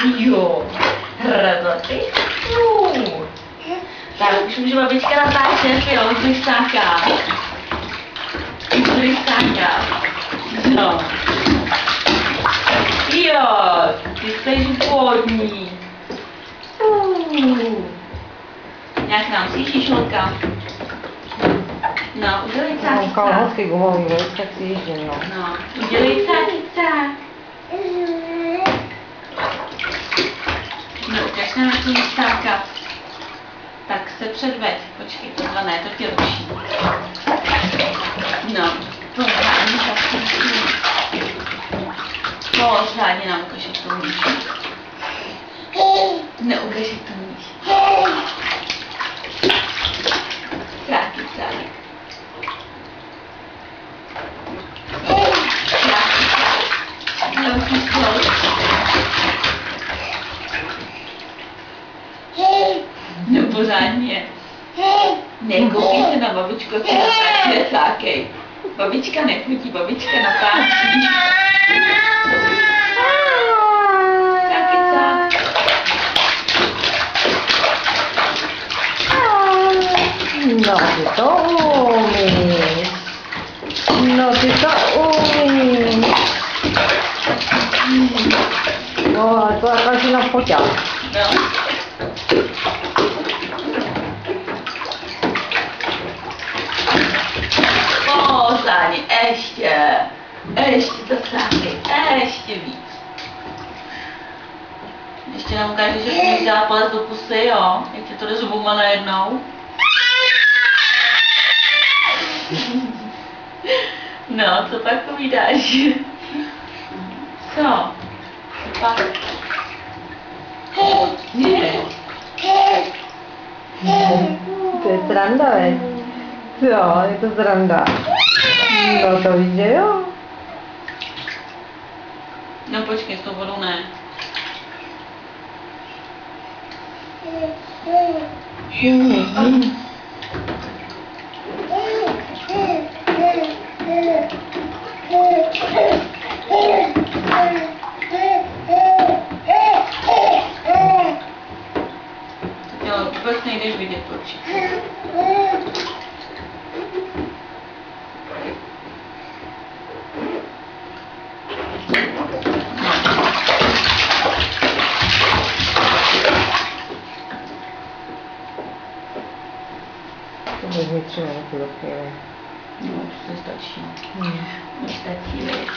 Jo. Hrdoty. Tak, už může babička natáčet, jo, už bych sáká. Už bych sáká. No. Jo, ty jsi vodní. Nějak nám si šolka. No, udělej cácica. Mám kalhotky gumový, tak si jezdím, no. No, udělej cácica. No, ukaž nám, jak to stákat. Tak se předveď. Počkej, tohle ne, to tě ruší. No, pořádně tak si pořádně nám ukaž, jak to umíš. Neukaž, jak to umíš. Cácica. No pořádně. Nekoukej se na babičku, co natáčí, nesákej. Babička nechutí, babička natáčí. Cákica. No, ty to umíš. No, ty to umíš. No, to jako si nám foťal. No. Pořádně, ještě to sákej, ještě víc. Ještě nám ukáže, že umíš dát palec do pusy, jo? Jak ti to jde zubůma najednou. No, co pak povídáš? Co? Pak? Ne. To je sranda, veď? Jo, je to sranda. No to víš, že jo? No počkej, s tou vodou ne. Jo, vůbec nejdeš vidět určitě. To bych mi 3 minuty do chvíli. No, už to stačí. Už stačí, viď.